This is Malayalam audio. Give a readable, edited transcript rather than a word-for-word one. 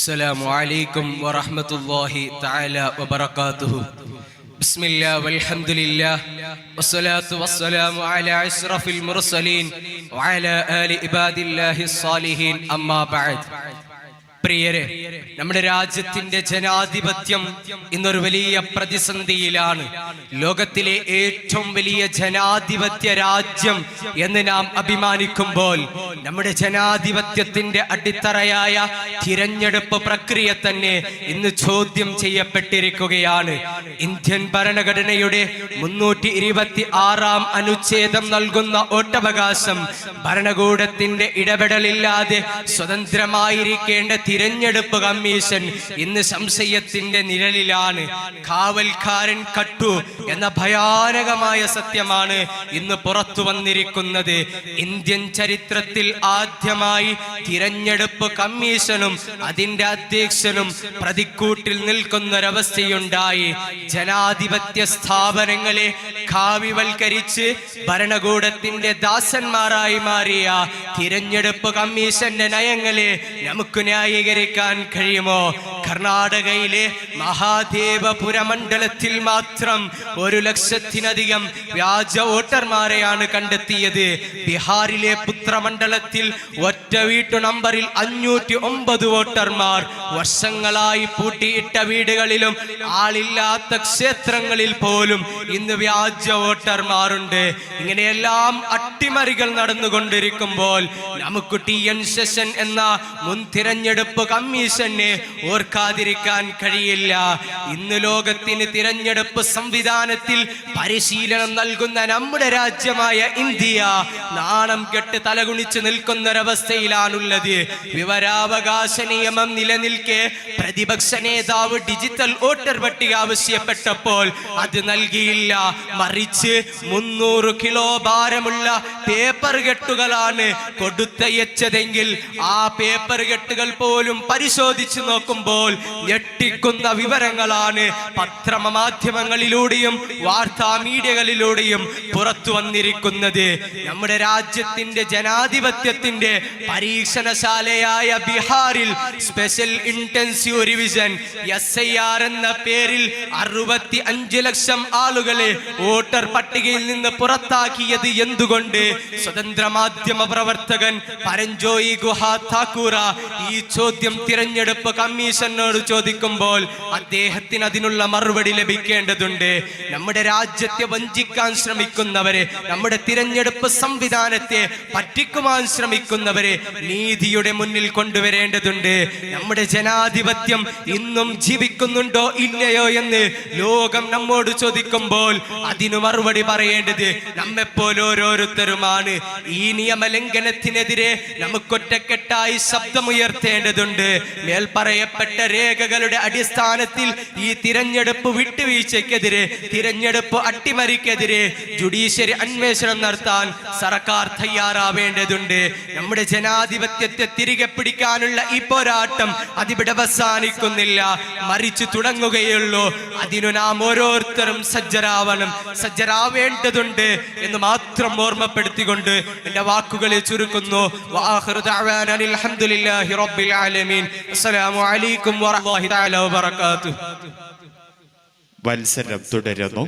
السلام عليكم ورحمة الله تعالى وبركاته. بسم الله والحمد لله والصلاة والسلام على أشرف المرسلين وعلى آل عباد الله الصالحين. أما بعد. പ്രിയരെ, നമ്മുടെ രാജ്യത്തിന്റെ ജനാധിപത്യം ഇന്നൊരു വലിയ പ്രതിസന്ധിയിലാണ്. ലോകത്തിലെ ഏറ്റവും വലിയ ജനാധിപത്യ രാജ്യം എന്ന് നാം അഭിമാനിക്കുമ്പോൾ നമ്മുടെ ജനാധിപത്യത്തിന്റെ അടിത്തറയായ തിരഞ്ഞെടുപ്പ് പ്രക്രിയ തന്നെ ഇന്ന് ചോദ്യം ചെയ്യപ്പെട്ടിരിക്കുകയാണ്. ഇന്ത്യൻ ഭരണഘടനയുടെ 326 അനുച്ഛേദം നൽകുന്ന വോട്ടവകാശം ഭരണകൂടത്തിന്റെ ഇടപെടലില്ലാതെ സ്വതന്ത്രമായിരിക്കേണ്ട തിരഞ്ഞെടുപ്പ് കമ്മീഷൻ ഇന്ന് സംശയത്തിന്റെ നിഴലിലാണ്. കാവൽക്കാരൻ കട്ടു എന്ന ഭയാനകമായ സത്യമാണ് ഇന്ന് പുറത്തു വന്നിരിക്കുന്നത്. ഇന്ത്യൻ ചരിത്രത്തിൽ ആദ്യമായി തിരഞ്ഞെടുപ്പ് കമ്മീഷനും അതിന്റെ അധ്യക്ഷനും പ്രതിക്കൂട്ടിൽ നിൽക്കുന്നൊരവസ്ഥയുണ്ടായി. ജനാധിപത്യ സ്ഥാപനങ്ങളെ കാവ്യവൽക്കരിച്ച് ഭരണകൂടത്തിന്റെ ദാസന്മാരായി മാറിയ തിരഞ്ഞെടുപ്പ് കമ്മീഷന്റെ നയങ്ങളെ നമുക്ക് ന്യായീകരിക്കാൻ കഴിയുമോ? കർണാടകയിലെ മഹാദേവപുര മണ്ഡലത്തിൽ മാത്രം 1,00,000-ലധികം വ്യാജ വോട്ടർമാരെയാണ് കണ്ടെത്തിയത്. ബീഹാറിലെ പുത്രമണ്ഡലത്തിൽ ഒറ്റ വീട്ടു നമ്പറിൽ 509 വോട്ടർമാർ. വർഷങ്ങളായി പൂട്ടിയിട്ട വീടുകളിലും ആളില്ലാത്ത ക്ഷേത്രങ്ങളിൽ പോലും ഇന്ന് വ്യാജ വോട്ടർമാരുണ്ട്. ഇങ്ങനെയെല്ലാം അട്ടിമറികൾ നടന്നുകൊണ്ടിരിക്കുമ്പോൾ നമുക്ക് TN ശേഷൻ എന്ന മുൻ തിരഞ്ഞെടുപ്പ് കമ്മീഷനെ ഓർക്കാതിരിക്കാൻ കഴിയില്ല. ഇന്ന് ലോകത്തിന് തിരഞ്ഞെടുപ്പ് സംവിധാനത്തിൽ പരിശീലനം നൽകുന്ന നമ്മുടെ രാജ്യമായ ഇന്ത്യ നാണം കെട്ട് തലകുണിച്ച് നിൽക്കുന്നൊരവസ്ഥയിലാണുള്ളത്. വിവരാവകാശ നിയമം നിലനിൽക്കെ പ്രതിപക്ഷ നേതാവ് ഡിജിറ്റൽ വോട്ടർ പട്ടിക ആവശ്യപ്പെട്ടപ്പോൾ അത് നൽകിയില്ല. മറിച്ച് 300 കിലോ ഭാരമുള്ള പേപ്പർ കെട്ടുകളാണ് കൊടുത്തയച്ചതെങ്കിൽ ആ പേപ്പർ കെട്ടുകൾ പോലും പരിശോധിച്ചു നോക്കുമ്പോൾ ഞെട്ടിക്കുന്ന വിവരങ്ങളാണ് പത്രമാധ്യമങ്ങളിലൂടെയും വാർത്താ മീഡിയകളിലൂടെയും പുറത്തു വന്നിരിക്കുന്നത്. നമ്മുടെ രാജ്യത്തിന്റെ ജനാധിപത്യത്തിന്റെ പരീക്ഷണശാലയായ ബീഹാറിൽ സ്പെഷ്യൽ ഇന്റൻസീവ് റിവിഷൻ SIR എന്ന പേരിൽ 65 ലക്ഷം ആളുകളെ വോട്ടർ പട്ടികയിൽ നിന്ന് പുറത്താക്കിയത് എന്തുകൊണ്ട്? സ്വതന്ത്ര മാധ്യമ പ്രവർത്തകൻ പരഞ്ജോയി ഗുഹ താക്കൂറ ഈ ചോദ്യം തിരഞ്ഞെടുപ്പ് കമ്മീഷനോട് ചോദിക്കുമ്പോൾ അദ്ദേഹത്തിന് അതിനുള്ള മറുപടി ലഭിക്കേണ്ടതുണ്ട്. നമ്മുടെ രാജ്യത്തെ വഞ്ചിക്കാൻ ശ്രമിക്കുന്നവരെ, നമ്മുടെ തിരഞ്ഞെടുപ്പ് സംവിധാനത്തെ പറ്റിക്കുവാൻ ശ്രമിക്കുന്നവരെ നീതിയുടെ മുന്നിൽ കൊണ്ടുവരേണ്ടതുണ്ട്. നമ്മുടെ ജനാധിപത്യം ഇന്നും ജീവിക്കുന്നുണ്ടോ ഇല്ലയോ എന്ന് ലോകം നമ്മോട് ചോദിക്കുമ്പോൾ അതിനു മറുപടി പറയേണ്ടത് നമ്മെപ്പോലെ ഓരോരുത്തരുമാണ്. ഈ നിയമലംഘനത്തിനെതിരെ നമുക്കൊറ്റക്കെട്ടായി ശബ്ദമുയർത്തേണ്ടതുണ്ട്. മേൽപ്പറയപ്പെട്ട രേഖകളുടെ അടിസ്ഥാനത്തിൽ ഈ തിരഞ്ഞെടുപ്പ് വിട്ടുവീഴ്ചയ്ക്കെതിരെ, തിരഞ്ഞെടുപ്പ് അട്ടിമറിക്കെതിരെ ജുഡീഷ്യറി അന്വേഷണം നടത്താൻ സർക്കാർ തയ്യാറാവേണ്ടതുണ്ട്. നമ്മുടെ ജനാധിപത്യത്തെ തിരികെ പിടിക്കാനുള്ള ഈ പോരാട്ടം അതിവിടെ അവസാനിക്കുന്നില്ല, മറിച്ച് തുടങ്ങുകയുള്ളൂ. അതിനു നാം ഓരോരുത്തരും സജ്ജരാവേണ്ടതുണ്ട് എന്ന് മാത്രം ഓർമ്മപ്പെടുത്തിക്കൊണ്ട് എന്റെ വാക്കുകളെ ചുരുക്കുന്നു. അൽഹംദുലില്ലാഹി റബ്ബിൽ ആലമീൻ. അസ്സലാമു അലൈക്കും വറഹ്മത്തുള്ളാഹി തആല വബറകാതുഹു. മത്സരം തുടരുന്നു.